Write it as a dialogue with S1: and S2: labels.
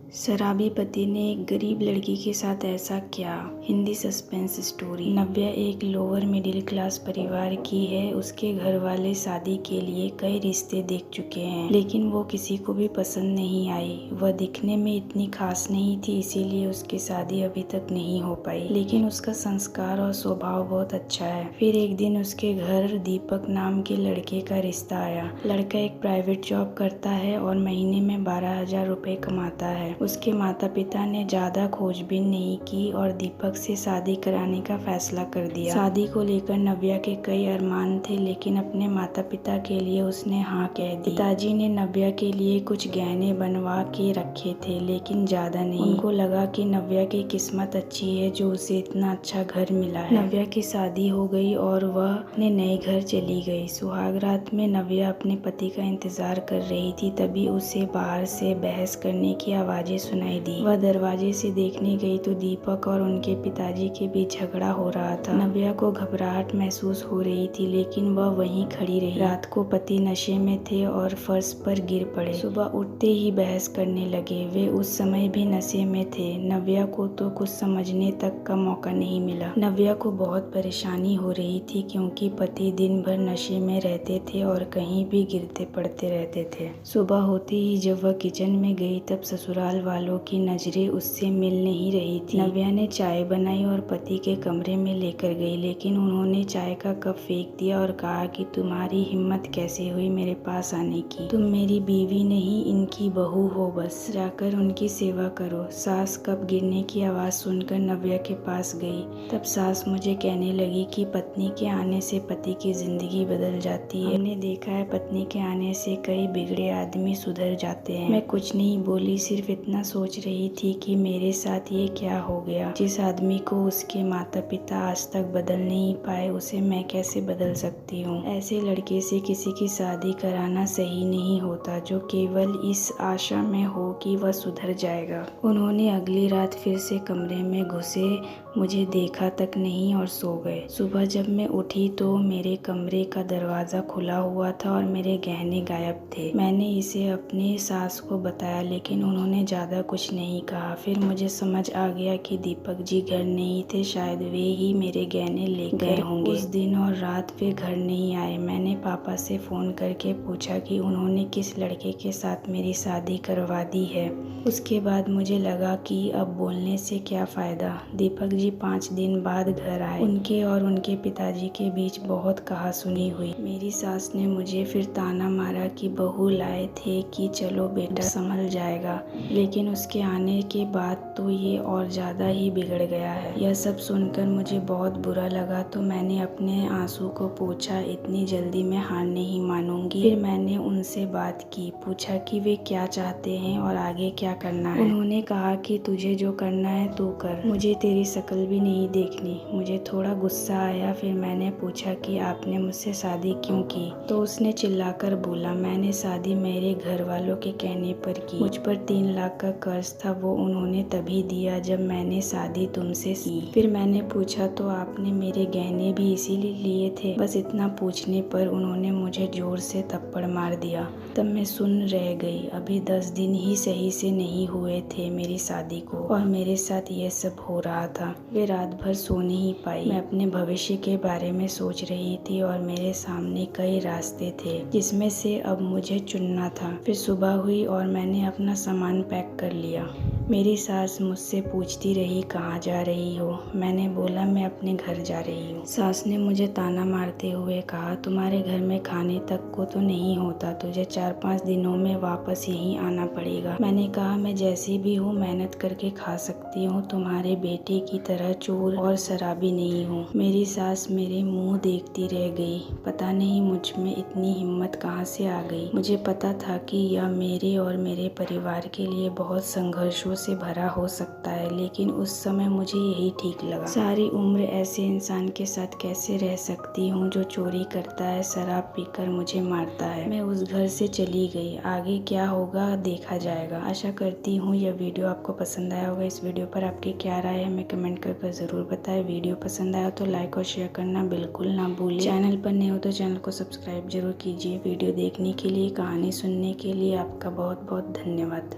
S1: शराबी पति ने एक गरीब लड़की के साथ ऐसा क्या। Hindi suspense story. नव्या एक लोअर मिडिल क्लास परिवार की है। उसके घर वाले शादी के लिए कई रिश्ते देख चुके हैं, लेकिन वो किसी को भी पसंद नहीं आई। वह दिखने में इतनी खास नहीं थी, इसीलिए उसकी शादी अभी तक नहीं हो पाई। लेकिन उसका संस्कार और स्वभाव बहुत अच्छा है। फिर एक दिन उसके घर दीपक नाम के लड़के का रिश्ता आया। लड़का एक प्राइवेट जॉब करता है और महीने में 12,000 रुपए कमाता है। उसके माता पिता ने ज्यादा खोजबीन नहीं की और दीपक से शादी कराने का फैसला कर दिया। शादी को लेकर नव्या के कई अरमान थे, लेकिन अपने माता पिता के लिए उसने हाँ कह दी। पिताजी ने नव्या के लिए कुछ गहने बनवा के रखे थे, लेकिन ज्यादा नहीं। उनको लगा कि नव्या की किस्मत अच्छी है जो उसे इतना अच्छा घर मिला है। नव्या की शादी हो गई और वह अपने नए घर चली गई। सुहाग रात में नव्या अपने पति का इंतजार कर रही थी, तभी उसे बाहर से बहस करने की आवाजें सुनाई दी। वह दरवाजे से देखने गई तो दीपक और उनके पिताजी के बीच झगड़ा हो रहा था। नव्या को घबराहट महसूस हो रही थी, लेकिन वह वहीं खड़ी रही। रात को पति नशे में थे और फर्श पर गिर पड़े। सुबह उठते ही बहस करने लगे। वे उस समय भी नशे में थे। नव्या को तो कुछ समझने तक का मौका नहीं मिला। नव्या को बहुत परेशानी हो रही थी, क्योंकि पति दिन भर नशे में रहते थे और कहीं भी गिरते पड़ते रहते थे। सुबह होते ही जब वह किचन में गई, तब ससुराल वालों की नजरें उससे मिल नहीं रही थी। नव्या ने चाय बनाई और पति के कमरे में लेकर गई, लेकिन उन्होंने चाय का कप फेंक दिया और कहा कि तुम्हारी हिम्मत कैसे हुई मेरे पास आने की। तुम मेरी बीवी नहीं, इनकी बहू हो। बस जाकर उनकी सेवा करो। सास कप गिरने की आवाज सुनकर नव्या के पास गई। तब सास मुझे कहने लगी कि पत्नी के आने से पति की जिंदगी बदल जाती है। हमने देखा है पत्नी के आने से कई बिगड़े आदमी सुधर जाते हैं। मैं कुछ नहीं बोली, सिर्फ इतना सोच रही थी कि मेरे साथ ये क्या हो गया। जिस आदमी को उसके माता पिता आज तक बदल नहीं पाए, उसे मैं कैसे बदल सकती हूँ। ऐसे लड़के से किसी की शादी कराना सही नहीं होता, जो केवल इस आशा में हो कि वह सुधर जाएगा। उन्होंने अगली रात फिर से कमरे में घुसे, मुझे देखा तक नहीं और सो गए। सुबह जब मैं उठी तो मेरे कमरे का दरवाजा खुला हुआ था और मेरे गहने गायब थे। मैंने इसे अपने सास को बताया, लेकिन उन्होंने ज्यादा कुछ नहीं कहा। फिर मुझे समझ आ गया कि दीपक जी घर नहीं थे, शायद वे ही मेरे गहने ले गए होंगे। उस दिन और रात वे घर नहीं आए। मैंने पापा से फोन करके पूछा कि उन्होंने किस लड़के के साथ मेरी शादी करवा दी है। उसके बाद मुझे लगा कि अब बोलने से क्या फायदा। दीपक जी 5 दिन बाद घर आए। उनके और उनके पिताजी के बीच बहुत कहा सुनी हुई। मेरी सास ने मुझे फिर ताना मारा कि बहू लाए थे कि चलो बेटा संभल जाएगा, लेकिन उसके आने के बाद तो ये और ज्यादा ही बिगड़ गया है। यह सब सुनकर मुझे बहुत बुरा लगा, तो मैंने अपने आंसू को पोंछा। इतनी जल्दी मैं हार नहीं मानूंगी। फिर मैंने उनसे बात की, पूछा कि वे क्या चाहते हैं और आगे क्या करना है। उन्होंने कहा कि तुझे जो करना है तू कर, मुझे तेरी शक्ल भी नहीं देखनी। मुझे थोड़ा गुस्सा आया। फिर मैंने पूछा कि आपने मुझसे शादी क्यों की, तो उसने चिल्लाकर बोला, मैंने शादी मेरे घर वालों के कहने पर की। मुझ पर 3 लाख का कर्ज था, वो उन्होंने तभी दिया जब मैंने शादी तुमसे की। फिर मैंने पूछा, तो आपने मेरे गहने भी इसीलिए लिए थे। बस इतना पूछने पर उन्होंने मुझे जोर से थप्पड़ मार दिया। तब मैं सुन रह गई। अभी 10 दिन ही सही से नहीं हुए थे मेरी शादी को, और मेरे साथ ये सब हो रहा था। वे रात भर सो नहीं पाई। मैं अपने भविष्य के बारे में सोच रही थी और मेरे सामने कई रास्ते थे, जिसमें से अब मुझे चुनना था। फिर सुबह हुई और मैंने अपना सामान पैक कर लिया। मेरी सास मुझसे पूछती रही, कहाँ जा रही हो। मैंने बोला, मैं अपने घर जा रही हूँ। सास ने मुझे ताना मारते हुए कहा, तुम्हारे घर में खाने तक को तो नहीं होता, तुझे 4-5 दिनों में वापस यहीं आना पड़ेगा। मैंने कहा, मैं जैसी भी हूँ मेहनत करके खा सकती हूँ, तुम्हारे बेटे की तरह चोर और शराबी नहीं हूँ। मेरी सास मेरे मुँह देखती रह गई। पता नहीं मुझ में इतनी हिम्मत कहाँ से आ गई। मुझे पता था कि यह मेरे और मेरे परिवार के लिए बहुत संघर्षों से भरा हो सकता है, लेकिन उस समय मुझे यही ठीक लगा। सारी उम्र ऐसे इंसान के साथ कैसे रह सकती हूँ जो चोरी करता है, शराब पीकर मुझे मारता है। मैं उस घर से चली गई। आगे क्या होगा देखा जाएगा। आशा करती हूँ यह वीडियो आपको पसंद आया होगा। इस वीडियो पर आपकी क्या राय है हमें कमेंट कर जरूर बताएं। वीडियो पसंद आया तो लाइक और शेयर करना बिल्कुल ना भूलें। चैनल पर नए हो तो चैनल को सब्सक्राइब जरूर कीजिए। वीडियो देखने के लिए, कहानी सुनने के लिए आपका बहुत बहुत धन्यवाद।